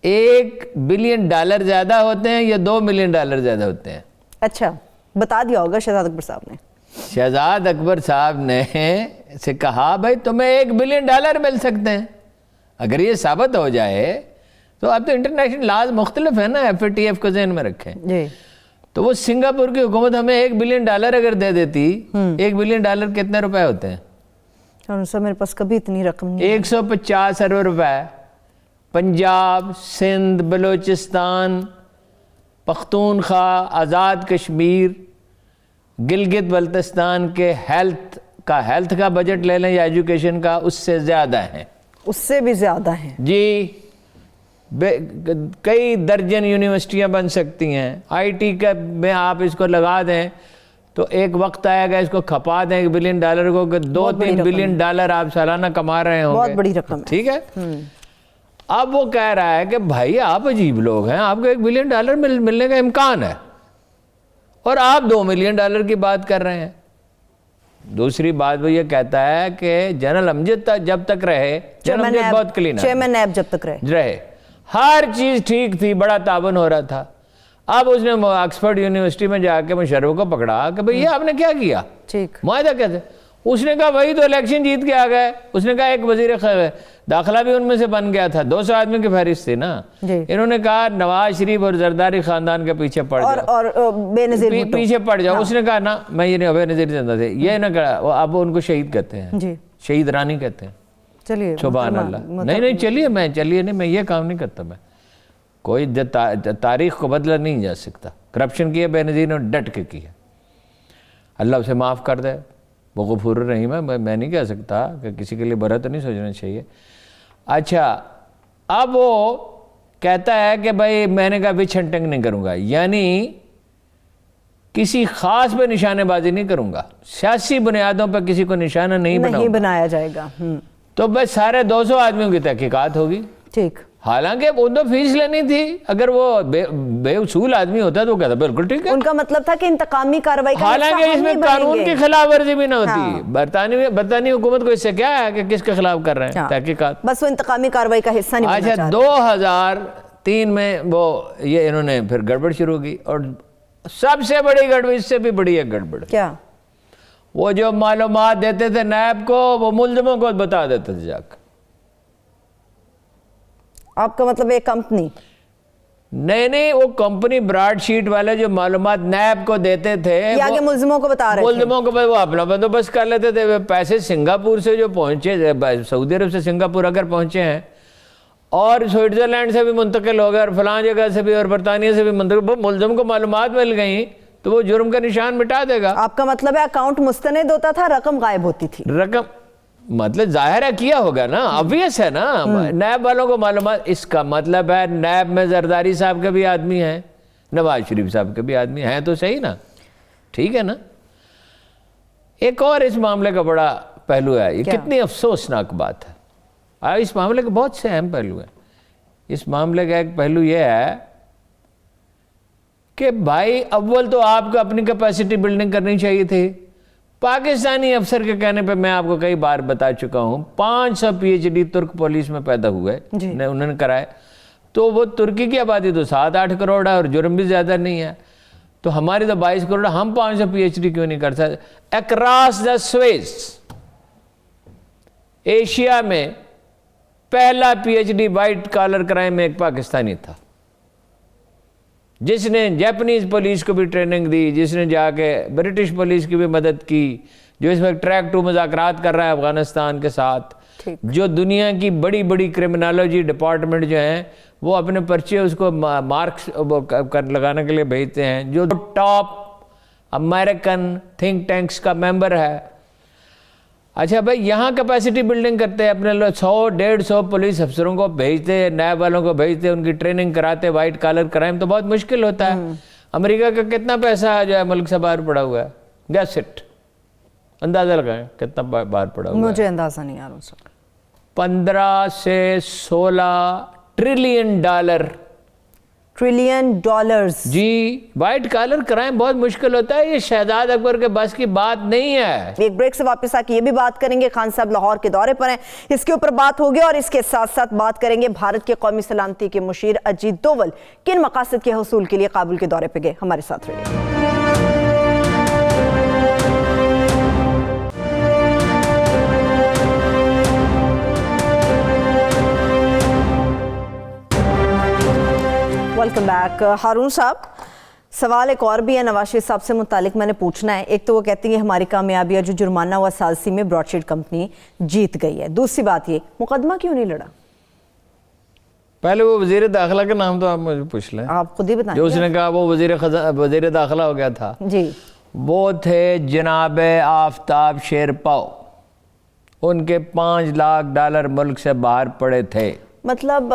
$1 بلین زیادہ ہوتے ہیں یا $2 ملین زیادہ ہوتے ہیں؟ اچھا بتا دیا ہوگا شہزاد اکبر صاحب نے. شہزاد اکبر صاحب نے سے کہا بھائی تمہیں $1 بلین مل سکتے ہیں. اگر یہ ثابت ہو جائے تو اب تو انٹرنیشنل لاز مختلف ہیں نا، FATF کو ذہن میں رکھیں. جی تو وہ سنگاپور کی حکومت ہمیں $1 بلین اگر دے دیتی، $1 بلین کتنے روپے ہوتے ہیں؟ سر میرے پاس کبھی اتنی رقم نہیں. 150 ارب روپے. پنجاب، سندھ، بلوچستان، پختونخوا، آزاد کشمیر، گلگت بلتستان کے ہیلتھ کا بجٹ لے لیں یا ایجوکیشن کا، اس سے زیادہ ہیں. اس سے بھی زیادہ ہیں جی. کئی درجن یونیورسٹیاں بن سکتی ہیں. IT میں آپ اس کو لگا دیں تو ایک وقت آئے گا اس کو کھپا دیں $1 بلین کو کہ $2-3 بلین آپ سالانہ کما رہے ہوں گے. بہت بڑی رقم ہے. ٹھیک ہے. اب وہ کہہ رہا ہے کہ بھائی آپ عجیب لوگ ہیں، آپ کو $1 بلین ملنے کا امکان ہے اور آپ $2 ملین کی بات کر رہے ہیں. دوسری بات وہ یہ کہتا ہے کہ جنرل امجد جب تک رہے، جنرل امجد بہت کلین چیئرمین نیب جب تک رہے، ہر چیز ٹھیک تھی، بڑا تعاون ہو رہا تھا. اب اس نے آکسفورڈ یونیورسٹی میں جا کے مشرف کو پکڑا کہ بھئی یہ آپ نے کیا کیا، معاہدہ کیسے؟ اس نے کہا وہی تو الیکشن جیت کے آ گئے. اس نے کہا ایک وزیر داخلہ بھی ان میں سے بن گیا تھا، 200 آدمی کی فہرست تھی نا. انہوں نے کہا نواز شریف اور زرداری خاندان کے پیچھے پڑ جاؤ اور بے نظیر پیچھے پڑ جاؤ. اس نے کہا نا میں یہ نہیں، بے نظیر زندہ تھے، یہ نہ کہا. اب ان کو شہید کہتے ہیں، شہید رانی کہتے ہیں. چلیے سبحان اللہ. نہیں چلیے میں یہ کام نہیں کرتا. میں کوئی تاریخ کو بدلا نہیں جا سکتا. کرپشن کی ہے بے نظیر نے ڈٹ کے کی ہے. اللہ اسے معاف کر دے. وہ غفور الرحیم ہے, میں نہیں کہہ سکتا کہ کسی کے لیے برا تو نہیں سوچنا چاہیے. اچھا اب وہ کہتا ہے کہ بھائی میں نے کہا وچ ہنٹنگ نہیں کروں گا, یعنی کسی خاص پہ نشانے بازی نہیں کروں گا, سیاسی بنیادوں پہ کسی کو نشانہ نہیں بنایا جائے گا. تو بس سارے 200 آدمیوں کی تحقیقات ہوگی. ٹھیک. حالانکہ ان تو فیس لینی تھی, اگر وہ بے اصول آدمی ہوتا تو وہ کہتا بالکل ٹھیک ہے. ان کا مطلب تھا کہ انتقامی کارروائی کا حالانکہ اس میں قانون کی خلاف ورزی بھی نہ ہوتی. برطانوی حکومت کو اس سے کیا ہے کہ کس کے خلاف کر رہے ہیں تحقیقات, بس وہ انتقامی کارروائی کا حصہ نہیں بننا چاہتے. 2003 میں وہ یہ انہوں نے پھر گڑبڑ شروع کی, اور سب سے بڑی گڑبڑ, اس سے بھی بڑی ہے گڑبڑ, کیا وہ جو معلومات دیتے تھے نیب کو, وہ ملزموں کو بتا دیتے تھے جا کر. آپ کا مطلب ایک کمپنی؟ نہیں, وہ کمپنی براڈ شیٹ والے جو معلومات نیب کو دیتے تھے, یا کہ ملزموں کو بتا رہے تھے, ملزموں کو وہ اپنا بندوبست کر لیتے تھے. پیسے سنگاپور سے جو پہنچے, سعودی عرب سے سنگاپور اگر پہنچے ہیں اور سوئٹزرلینڈ سے بھی منتقل ہو گئے اور فلاں جگہ سے بھی اور برطانیہ سے بھی منتقل, وہ ملزم کو معلومات مل گئیں تو وہ جرم کا نشان مٹا دے گا. آپ کا مطلب ہے اکاؤنٹ مستند ہوتا تھا, رقم غائب ہوتی تھی. رقم مطلب ظاہر ہے کیا ہوگا نا, obvious ہے نا. نیب والوں کو معلومات, اس کا مطلب ہے نیب میں زرداری صاحب کے بھی آدمی ہیں, نواز شریف صاحب کے بھی آدمی ہیں, تو صحیح نا, ٹھیک ہے نا. ایک اور اس معاملے کا بڑا پہلو ہے, یہ کتنی افسوسناک بات ہے. اس معاملے کے بہت سے اہم پہلو ہیں. اس معاملے کا ایک پہلو یہ ہے کہ بھائی اول تو آپ کو اپنی کیپیسٹی بلڈنگ کرنی چاہیے تھی. پاکستانی افسر کے کہنے پہ میں آپ کو کئی بار بتا چکا ہوں, 500 PhD ترک پولیس میں پیدا ہوئے, انہوں نے کرائے. تو وہ ترکی کی آبادی تو 7-8 کروڑ ہے اور جرم بھی زیادہ نہیں ہے, تو ہماری تو 22 کروڑ, ہم 500 PhD کیوں نہیں کر سکتے. اکراس دا سویز ایشیا میں پہلا PhD وائٹ کالر کرائم میں ایک پاکستانی تھا, جس نے جاپنیز پولیس کو بھی ٹریننگ دی, جس نے جا کے برٹش پولیس کی بھی مدد کی, جو اس وقت ٹریک 2 مذاکرات کر رہا ہے افغانستان کے ساتھ, جو دنیا کی بڑی بڑی کرمنالوجی ڈپارٹمنٹ جو ہیں وہ اپنے پرچے اس کو مارکس لگانے کے لیے بھیجتے ہیں, جو ٹاپ امریکن تھنک ٹینکس کا ممبر ہے. اچھا بھائی, یہاں کیپیسٹی بلڈنگ کرتے, اپنے 100-150 پولیس افسروں کو بھیجتے, نیب والوں کو بھیجتے, ان کی ٹریننگ کراتے. وائٹ کالر کرائم تو بہت مشکل ہوتا ہے. امریکہ کا کتنا پیسہ جو ہے ملک سے باہر پڑا ہوا ہے, گیس اٹ, اندازہ لگائیں کتنا باہر پڑا ہوا ہے. مجھے اندازہ نہیں آ رہا. 15 سے 16 ٹریلین ڈالرز. جی, وائٹ کالر کرائم بہت مشکل ہوتا ہے, یہ شہزاد اکبر کے بس کی بات نہیں ہے. ایک بریک سے واپس آ کے یہ بھی بات کریں گے, خان صاحب لاہور کے دورے پر ہیں, اس کے اوپر بات ہوگی, اور اس کے ساتھ ساتھ بات کریں گے بھارت کے قومی سلامتی کے مشیر اجیت دوول کن مقاصد کے حصول کے لیے کابل کے دورے پہ گئے. ہمارے ساتھ رہیے. Welcome back. ہارون صاحب, سوال ایک اور بھی ہے نواز شریف صاحب سے متعلق میں نے پوچھنا ہے. ایک تو وہ کہتی ہیں ہماری کامیابی ہے, جو جرمانہ ہوا ثالثی میں براڈ شیٹ کمپنی جیت گئی ہے. دوسری بات یہ, مقدمہ کیوں نہیں لڑا؟ پہلے وہ وزیر داخلہ کا نام تو آپ مجھے پوچھ لیں, آپ خود ہی بتائیں. جو اس نے کہا وہ وزیر داخلہ ہو گیا تھا, جی, وہ تھے جناب آفتاب شیرپاؤ. ان کے $5 لاکھ ملک سے باہر پڑے تھے. مطلب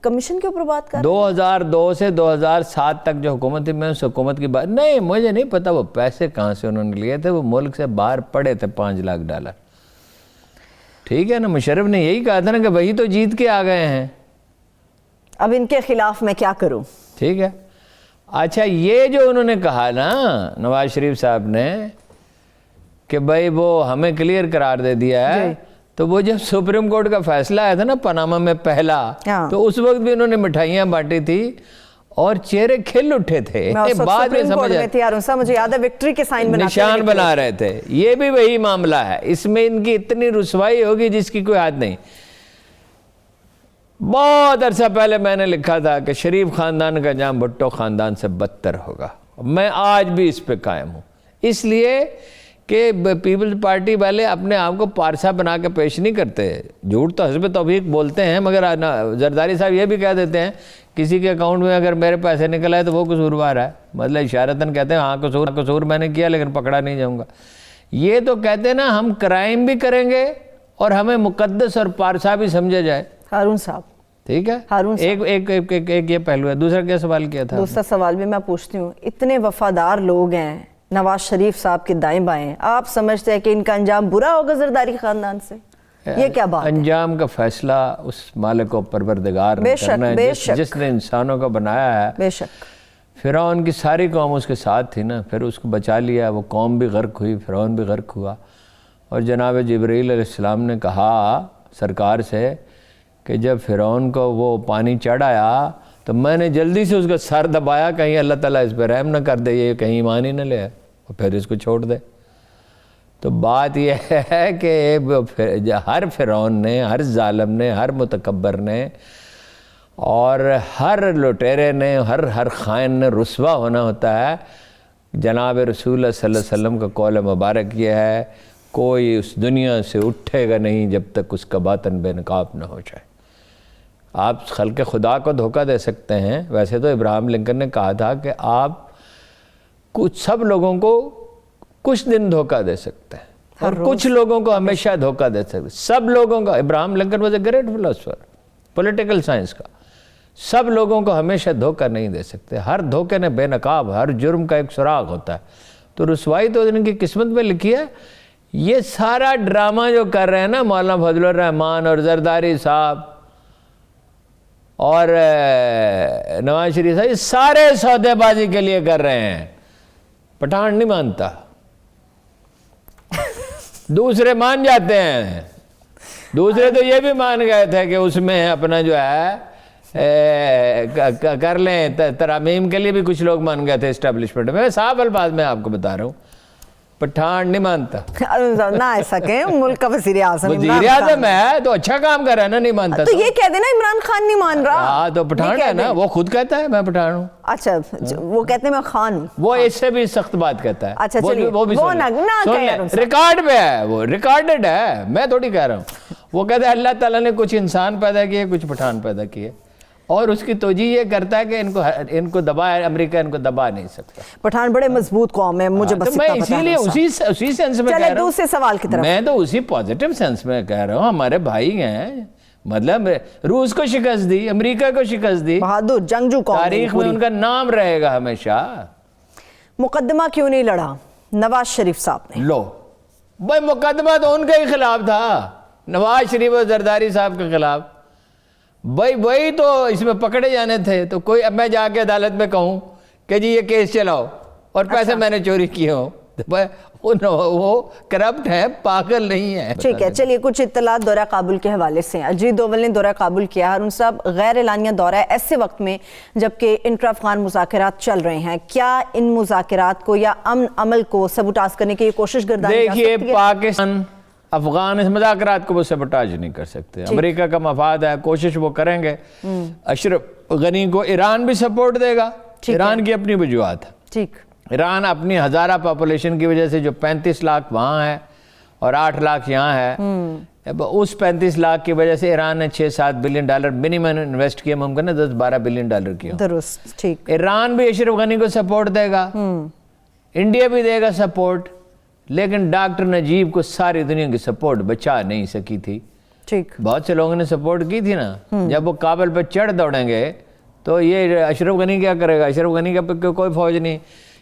کمیشن کے اوپر بات کر 2002 سے 2007 تک جو حکومت تھی, میں اس حکومت کی بات نہیں, مجھے نہیں پتا وہ پیسے کہاں سے انہوں نے لیے تھے. وہ ملک سے باہر پڑے تھے $5 لاکھ. ٹھیک ہے نا, مشرف نے یہی کہا تھا نا کہ وہی تو جیت کے آ گئے ہیں, اب ان کے خلاف میں کیا کروں. ٹھیک ہے. اچھا, یہ جو انہوں نے کہا نا نواز شریف صاحب نے کہ بھائی وہ ہمیں کلیئر قرار دے دیا ہے, تو وہ جب سپریم کورٹ کا فیصلہ آیا تھا نا پاناما میں پہلا, تو اس وقت بھی انہوں نے مٹھائیاں بانٹی تھی اور چہرے کھل اٹھے تھے. بعد میں مجھے یاد ہے وکٹری کے سائن نشان بنا رہے تھے. یہ بھی وہی معاملہ ہے, اس میں ان کی اتنی رسوائی ہوگی جس کی کوئی حد نہیں. بہت عرصہ پہلے میں نے لکھا تھا کہ شریف خاندان کا انجام بھٹو خاندان سے بدتر ہوگا. میں آج بھی اس پہ قائم ہوں, اس لیے کہ پیپلز پارٹی والے اپنے آپ کو پارسا بنا کے پیش نہیں کرتے. جھوٹ تو حسب توفیق بولتے ہیں, مگر زرداری صاحب یہ بھی کہہ دیتے ہیں کسی کے اکاؤنٹ میں اگر میرے پیسے نکل آئے تو وہ قصوروار ہے. مطلب اشارتاً کہتے ہیں ہاں قصور میں نے کیا لیکن پکڑا نہیں جاؤں گا. یہ تو کہتے ہیں نا ہم کرائم بھی کریں گے اور ہمیں مقدس اور پارسا بھی سمجھا جائے. ہارون صاحب ٹھیک ہے, ایک یہ پہلو ہے. دوسرا کیا سوال کیا تھا؟ دوسرا سوال بھی میں پوچھتی ہوں, اتنے وفادار لوگ ہیں نواز شریف صاحب کے دائیں بائیں, آپ سمجھتے ہیں کہ ان کا انجام برا ہوگا زرداری خاندان سے؟ یہ کیا بات ہے؟ انجام کا فیصلہ اس مالک و پروردگار نے کرنا ہے جس نے انسانوں کو بنایا ہے. بے شک. فرعون کی ساری قوم اس کے ساتھ تھی نا, پھر اس کو بچا لیا, وہ قوم بھی غرق ہوئی, فرعون بھی غرق ہوا. اور جناب جبرائیل علیہ السلام نے کہا سرکار سے کہ جب فرعون کو وہ پانی چڑھ آیا تو میں نے جلدی سے اس کا سر دبایا, کہیں اللہ تعالیٰ اس پہ رحم نہ کر دے, یہ کہیں ایمان ہی نہ لے اور پھر اس کو چھوڑ دے. تو بات یہ ہے کہ ہر فرعون نے, ہر ظالم نے, ہر متکبر نے اور ہر لٹیرے نے, ہر خائن نے رسوا ہونا ہوتا ہے. جناب رسول اللہ صلی اللہ علیہ وسلم کا قول مبارک یہ ہے, کوئی اس دنیا سے اٹھے گا نہیں جب تک اس کا باطن بے نقاب نہ ہو جائے. آپ خلق خدا کو دھوکہ دے سکتے ہیں, ویسے تو ابراہیم لنکن نے کہا تھا کہ آپ کچھ سب لوگوں کو کچھ دن دھوکہ دے سکتے ہیں اور کچھ لوگوں کو ہمیشہ دھوکہ دے سکتے ہیں. سب لوگوں کا, Abraham Lincoln was a great philosopher political science کا, سب لوگوں کو ہمیشہ دھوکہ نہیں دے سکتے. ہر دھوکے نے بے نقاب, ہر جرم کا ایک سراغ ہوتا ہے. تو رسوائی تو ان کی قسمت میں لکھی ہے. یہ سارا ڈرامہ جو کر رہے ہیں نا مولانا فضل الرحمان اور زرداری صاحب اور نواز شریف صاحب, یہ سارے سودے بازی کے لیے کر رہے ہیں. پٹھان نہیں مانتا, دوسرے مان جاتے ہیں. دوسرے تو یہ بھی مان گئے تھے کہ اس میں اپنا جو ہے کر لیں, ترامیم کے لیے بھی کچھ لوگ مان گئے تھے اسٹیبلشمنٹ میں. صاف الفاظ میں آپ کو بتا رہا ہوں, پٹھان نہیں مانتا. نہ ایسا کہیں, ملک کا وزیر اعظم ہے تو اچھا کام کر رہا ہے نا, نہیں مانتا تو یہ کہہ دینا عمران خان نہیں مان رہا. ہاں تو پٹھان ہے نا, وہ خود کہتا ہے میں پٹھان ہوں. اچھا وہ کہتے ہیں میں خان ہوں, وہ اس سے بھی سخت بات کہتا ہے. اچھا چلیے ریکارڈ پہ ہے, وہ ریکارڈڈ ہے, میں تھوڑی کہہ رہا ہوں. وہ کہتا ہے اللہ تعالیٰ نے کچھ انسان پیدا کیے, کچھ پٹھان پیدا کیے, اور اس کی توجیہ یہ کرتا ہے کہ ان کو دبایا, امریکہ ان کو دبا نہیں سکتا. پٹھان بڑے مضبوط قوم ہے, مجھے بس میں اسی لیے اسی سینس میں کہہ رہا ہوں. دوسرے سوال کی طرف میں تو اسی پازیٹیو سینس میں کہہ رہا ہوں. ہمارے بھائی ہیں, مطلب روس کو شکست دی, امریکہ کو شکست دی, بہادر جنگجو قوم, تاریخ میں ان کا نام رہے گا ہمیشہ. مقدمہ کیوں نہیں لڑا نواز شریف صاحب نے؟ لو بھائی, مقدمہ تو ان کے ہی خلاف تھا, نواز شریف اور زرداری صاحب کے خلاف. بھائی وہی تو اس میں پکڑے جانے تھے. تو کوئی, اب میں جا کے عدالت میں کہوں کہ جی یہ کیس چلاؤ اور پیسے میں نے چوری کیے ہوں, وہ کرپٹ ہے, پاگل نہیں ہے. ٹھیک ہے, چلیے کچھ اطلاعات دورہ کابل کے حوالے سے. اجیت دوول نے دورہ کابل کیا. ہارون صاحب, غیر اعلانیہ دورہ ہے ایسے وقت میں جبکہ انٹر افغان مذاکرات چل رہے ہیں, کیا ان مذاکرات کو یا امن عمل کو سبوٹاج کرنے کی کوشش گردانی جا سکتی ہے؟ دیکھیے, پاکستان افغان اس مذاکرات کو وہ سبوٹاج نہیں کر سکتے. امریکہ کا مفاد ہے, کوشش وہ کریں گے. اشرف غنی کو ایران بھی سپورٹ دے گا, ایران کی اپنی وجوہات ہے. ٹھیک, ایران اپنی ہزارہ پاپولیشن کی وجہ سے جو 35 لاکھ وہاں ہے اور 8 لاکھ یہاں ہے, اس 35 لاکھ کی وجہ سے ایران نے $6-7 بلین منیمم انویسٹ کیا, ممکن ہے $10-12 بلین کیا. درست, ٹھیک. ایران بھی اشرف غنی کو سپورٹ دے گا, انڈیا بھی دے گا سپورٹ, لیکن ڈاکٹر نجیب کو ساری دنیا کی سپورٹ بچا نہیں سکی تھی. ٹھیک, بہت سے لوگوں نے سپورٹ کی تھی نا. جب وہ کابل پہ چڑھ دوڑیں گے تو یہ اشرف غنی کیا کرے گا؟ اشرف غنی کا کوئی فوج نہیں.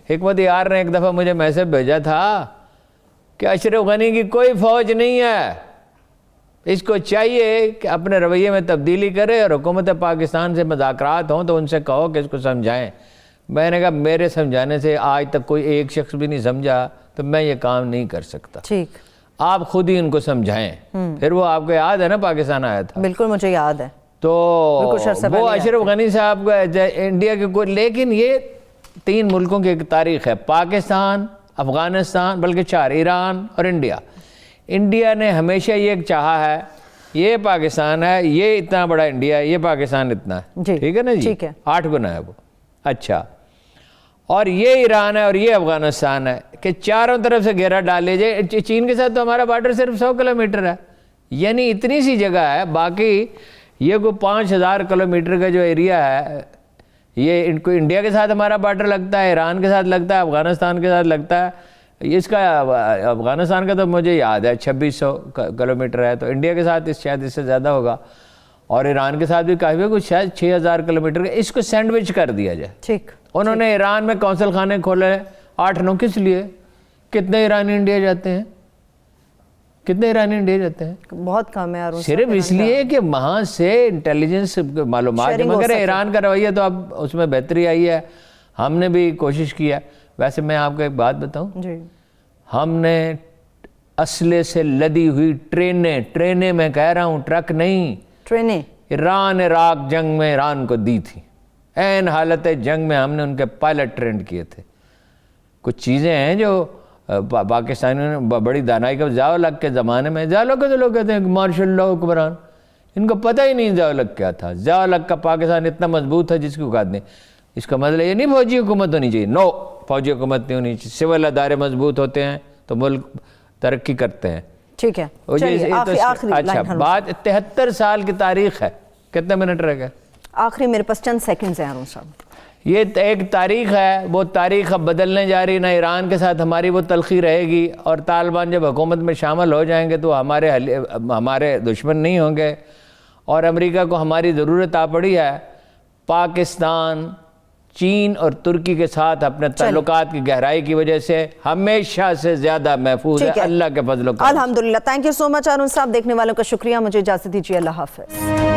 حکمت یار نے ایک دفعہ مجھے میسج بھیجا تھا کہ اشرف غنی کی کوئی فوج نہیں ہے, اس کو چاہیے کہ اپنے رویے میں تبدیلی کرے اور حکومت پاکستان سے مذاکرات ہوں تو ان سے کہو کہ اس کو سمجھائیں. میں نے کہا میرے سمجھانے سے آج تک کوئی ایک شخص بھی نہیں سمجھا, تو میں یہ کام نہیں کر سکتا. ٹھیک, آپ خود ہی ان کو سمجھائیں. پھر وہ آپ کو یاد ہے نا پاکستان آیا تھا؟ بالکل مجھے یاد ہے. تو وہ اشرف غنی صاحب کا انڈیا کے کوئی, لیکن یہ 3 ملکوں کی ایک تاریخ ہے, پاکستان, افغانستان, بلکہ 4, ایران اور انڈیا. انڈیا نے ہمیشہ یہ چاہا ہے, یہ پاکستان ہے, یہ اتنا بڑا انڈیا ہے, یہ پاکستان اتنا ہے, ٹھیک ہے نا جی, 8 گنا ہے وہ. اچھا, اور یہ ایران ہے اور یہ افغانستان ہے, کہ چاروں طرف سے گھیرا ڈال لیجئے. چین کے ساتھ تو ہمارا بارڈر صرف 100 کلومیٹر ہے, یعنی اتنی سی جگہ ہے. باقی یہ کوئی 5000 کلومیٹر کا جو ایریا ہے, یہ ان کو انڈیا کے ساتھ ہمارا بارڈر لگتا ہے, ایران کے ساتھ لگتا ہے, افغانستان کے ساتھ لگتا ہے, اس کا افغانستان کا تو مجھے یاد ہے 2600 کلومیٹر ہے، تو انڈیا کے ساتھ شاید اس سے زیادہ ہوگا، اور ایران کے ساتھ بھی کافی کچھ شاید 6000 کلومیٹر کا، اس کو سینڈوچ کر دیا جائے۔ ٹھیک، انہوں نے ایران میں قونصل خانے کھولے 8-9، کس لیے؟ کتنے ایرانی انڈیا جاتے ہیں؟ کتنے ایرانی انڈیا جاتے ہیں؟ بہت کم ہے، صرف اس لیے کہ وہاں سے انٹیلیجنس معلومات، مگر ایران کا رویہ تو اب اس میں بہتری آئی ہے، ہم نے بھی کوشش کی ہے۔ ویسے میں آپ کو ایک بات بتاؤں، ہم نے اسلحے سے لدی ہوئی ٹرینیں میں کہہ رہا ہوں، ٹرک نہیں، ٹرینیں ایران عراق جنگ میں ایران کو دی تھی، عین حالت جنگ میں ہم نے ان کے پائلٹ ٹرینڈ کیے تھے۔ کچھ چیزیں ہیں جو پاکستانیوں نے بڑی دانائی کا، ضیاء الحق کے زمانے میں، ضیاء الحق تو لوگ کہتے ہیں مارشل لاء حکمران، ان کو پتہ ہی نہیں ضیاء الحق کیا تھا۔ ضیاء الحق کا پاکستان اتنا مضبوط ہے جس کی اوقات نہیں۔ اس کا مطلب یہ نہیں فوجی حکومت ہونی چاہیے، نو، فوجی حکومت نہیں ہونی چاہیے، سول ادارے مضبوط ہوتے ہیں تو ملک ترقی کرتے ہیں۔ ٹھیک ہے، اچھا بات 73 سال کی تاریخ ہے، کتنے منٹ رہ گئے؟ آخری میرے پاس چند سیکنڈز ہیں ہارون صاحب۔ یہ ایک تاریخ ہے، وہ تاریخ اب بدلنے جا رہی، نہ ایران کے ساتھ ہماری وہ تلخی رہے گی، اور طالبان جب حکومت میں شامل ہو جائیں گے تو ہمارے دشمن نہیں ہوں گے، اور امریکہ کو ہماری ضرورت آ پڑی ہے۔ پاکستان چین اور ترکی کے ساتھ اپنے تعلقات کی گہرائی کی وجہ سے ہمیشہ سے زیادہ محفوظ ہے، اللہ کے فضل و کرم۔ الحمدللہ، تھینک یو سو مچ ہارون صاحب۔ دیکھنے والوں کا شکریہ، مجھے اجازت دیجیے، اللہ حافظ۔